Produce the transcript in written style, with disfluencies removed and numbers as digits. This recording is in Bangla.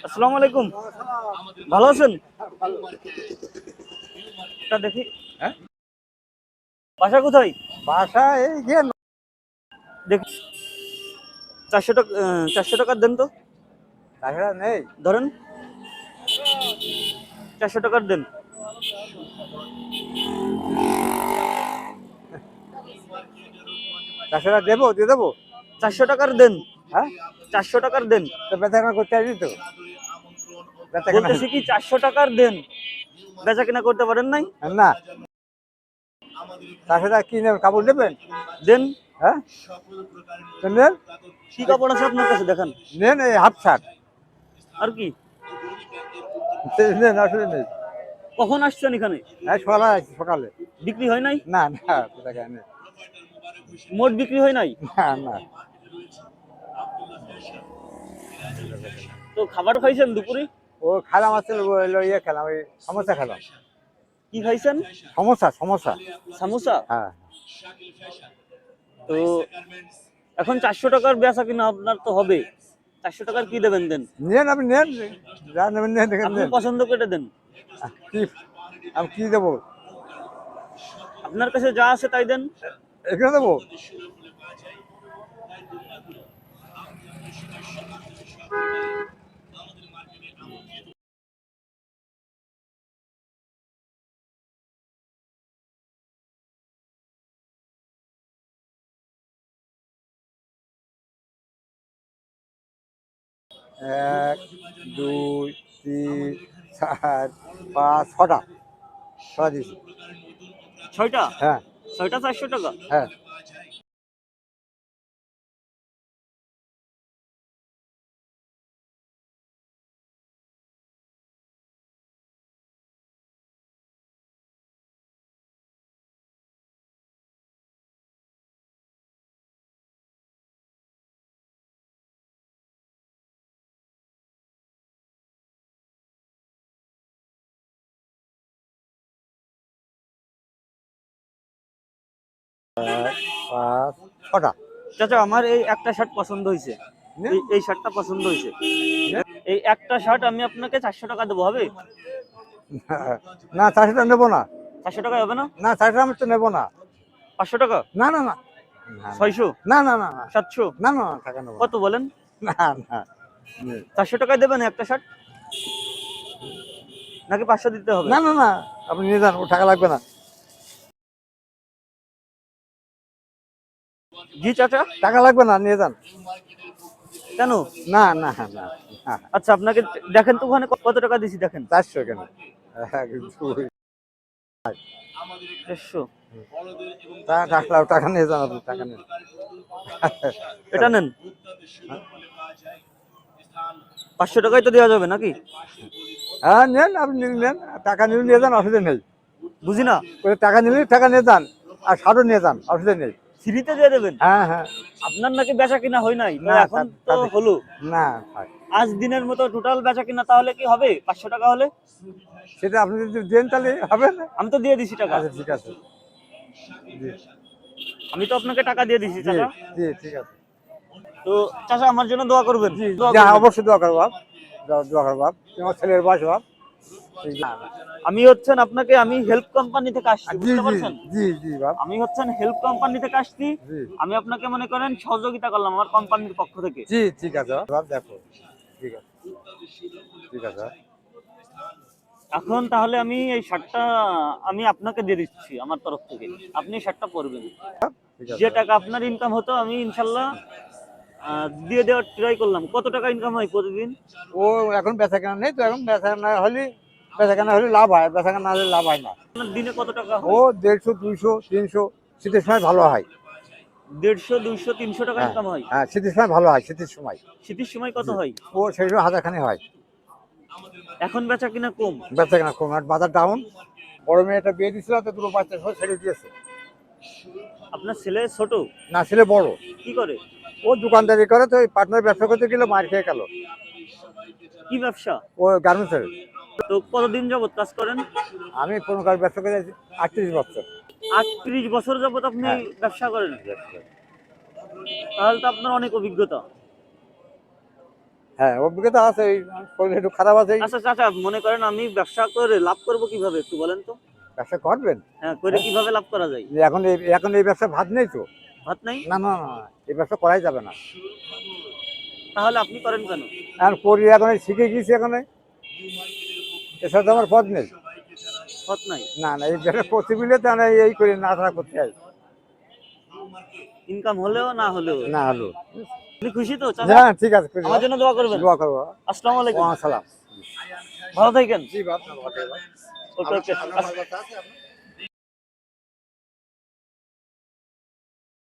আসসালামু আলাইকুম, ভালো আছেন? এটা দেখি। হ্যাঁ, বাসা কোথায়? বাসা এই যে দেখি। 400 টাকা, 400 টাকার দেন তো। তাছাড়া নেই। ধরেন 400 টাকার দেন। তাছাড়া দেবো, দিয়ে দেবো। 400 টাকার দেন। হ্যাঁ, 400 টাকার দেন। তো বেচাকেনা করতে আসি তো। বেচাকেনা বলতেছি কি 400 টাকার দেন, বেচা কিনা করতে পারেন নাই? না, তাছাড়া কি নেবেন? কাপড় নেবেন? দেন। হ্যাঁ, তো নেন। কি কাপড় আছে আপনার কাছে দেখান। নেন এই হাফ শার্ট আর কি? নেন, আসলে নেই। কখন আসছেন এখানে? হ্যাঁ, সকালে আসছি, সকালে। বিক্রি হয় নাই? না না, বেচাকেনা নেই। মোট বিক্রি হয় নাই? না না, তো খাবার খাইছেন দুপুরে? ও খেলাম আসলে ইয়ে খেলাম, ওই সমোসা খেলাম। কি খাইছেন? সমোসা সমোসা। সামোসা। হ্যাঁ, তো এখন 400 টাকার বেচা কিনা আপনার তো হবে, 400 টাকার কি দেবেন দেন। নেন, আপনি নেন, যা নেবেন নেন, দেখেন আপনি নেন। পছন্দ করে দেন। কি আমি কি দেবো? আপনার কাছে যা আছে তাই দেন। এখানে দেবো। এক, দুই, তিন, চার, পাঁচ, ছটা। ছটা দিয়েছি। 6টা? হ্যাঁ 6টা 400 টাকা। হ্যাঁ। এক, পাঁচ, ছটা। চাচা আমার এই একটা শার্ট পছন্দ হয়েছে, নে, এই শার্টটা পছন্দ হয়েছে। নে। এই একটা শার্ট আমি আপনাকে 400 টাকা দেবো, হবে? না, 400টা নেবো না। 400 টাকায় হবে না? না, 400টা আমি তো নেবো না। 500 টাকা? না না না। 600? না না না না 700? না না না, টাকা নেবো কত বলেন? না। না নে। 400 টাকায় দেবেন একটা শার্ট, নাকি 500 দিতে হবে? না না না, আপনি নিয়ে যান, ও টাকা লাগবে না। জি চাচা। টাকা লাগবে না, নিয়ে যান। কেন? না না না না। আচ্ছা আপনাকে দেখেন তো ওখানে কত টাকা দিছি দেখেন। 400 কেন? এক, দুই, 400। টাকা নিয়ে যান, আপনি টাকা নেন। এটা নেন। 500 টাকায় তো দেওয়া যাবে নাকি? হ্যাঁ নেন, আপনি নেন, টাকা নিলে নিয়ে যান, অসুবিধা নেই। বুঝি না। ওই টাকা নিলে টাকা নিয়ে যান, আর শাড়ও নিয়ে যান, অসুবিধা নেই। ফ্রিতে দিয়ে দেবেন? হ্যাঁ হ্যাঁ। আপনার নাকি বেচা কিনা হয় নাই, তো না, এখন তো হলো। না থাক। আজ দিনের মতো টোটাল বেচা কিনা তাহলে কি হবে 500 টাকা হলে? সেটা আপনি যদি দেন তাহলে হবে না। আমি তো দিয়ে দিছি টাকা। আচ্ছা ঠিক আছে। জি আমি তো আপনাকে টাকা দিয়ে দিছি জি চাচা। জি, ঠিক আছে। তো চাচা আমার জন্য দোয়া করবেন, জি দোয়া জি, করবেন। অবশ্যই দোয়া করবো বাপ, দোয়া করবো বাপ, তোমার ছেলের বয়স বাপ। না, না। আমি হচ্ছেন আপনাকে, আমি হেল্প কোম্পানি থেকে আসছি, জি বুঝতে জি পারছেন? জি জি বাপ। আমি হচ্ছেন হেল্প কোম্পানি থেকে আসছি। জি আমি আপনাকে মনে করেন সহযোগিতা করলাম আমার কোম্পানির পক্ষ থেকে। জি, ঠিক আছে বাপ, দেখো। ঠিক আছে, ঠিক আছে। এখন তাহলে আমি এই শার্টটা আমি আপনাকে দিয়ে দিচ্ছি আমার তরফ থেকে, আপনি শার্টটা পরবেন। ঠিক যে আছে। টাকা আপনার ইনকাম হতো আমি ইনশাল্লাহ দিয়ে দেওয়ার ট্রাই করলাম। কত টাকা ইনকাম হয় প্রতিদিন? ও এখন বেচা কেনা নেই তো, এখন বেচা কেনা হলে লাভ হয়, বেচা কেনা হলে লাভ হয় না। আপনার দিনে কত টাকা ও হয়? 150, 200, 300, শীতের সময় ভালো হয়। 150, 200, 300 টাকা হ্যাঁ ইনকাম হয়? হ্যাঁ, শীতের সময় ভালো হয়, শীতের সময়। শীতের সময় কত জি, হয়? ও সেই সময় হাজারখানি হয়। এখন বেচা কিনা কম? বেচা কেনা কম, আর বাজার ডাউন। বড় মেয়েটা বিয়ে দিছিল, তো দুটো বাচ্চা সব ছেড়ে দিয়েছে। আপনার ছেলে ছোট? না, ছেলে বড়। কি করে? ও দোকানদারি করে, তো পার্টনার ব্যবসা করতে গেলে মার খেয়ে গেল। কি ব্যবসা? ও গার্মেন্টসের। তো কতদিন যাবত কাজ করেন? আমি কোনো কাজ ব্যবসা করে 38 বছর। 38 বছর যাবত আপনি হ্যাঁ, ব্যবসা করেন? তাহলে তো আপনার অনেক অভিজ্ঞতা। হ্যাঁ অভিজ্ঞতা আছে, এই শরীর একটু খারাপ আছে। আচ্ছা চাচা, মনে করেন আমি ব্যবসা করে লাভ করব কিভাবে একটু বলেন তো। ব্যবসা করবেন? হ্যাঁ, করে কিভাবে লাভ করা যায়? যে এখন এই ব্যবসা ভাত নেই তো। ভাত নাই? না না না, এই ব্যবসা করাই যাবে না। তাহলে আপনি করেন কেন? এখন করি, এখন এই শিখে গেছি, এখন এছাড়া তো আমার পথ নেই। পথ নাই? না না, এই ব্যবসা করতে বলে তো আমি এই করি, না ছাড়া করতে হয় ইনকাম হলেও না হলেও। না হলো। আপনি খুশি তো চাচা? হ্যাঁ ঠিক আছে, খুশি। আমার জন্য দোয়া করবেন। দোয়া করবো। আসসালামু আলাইকুম। ওয়া সালাম। ভালো থাকেন। জি বাপ, ভালো থাকবেন। ওকে ওকে। আপনার ভালো আছে আপনার?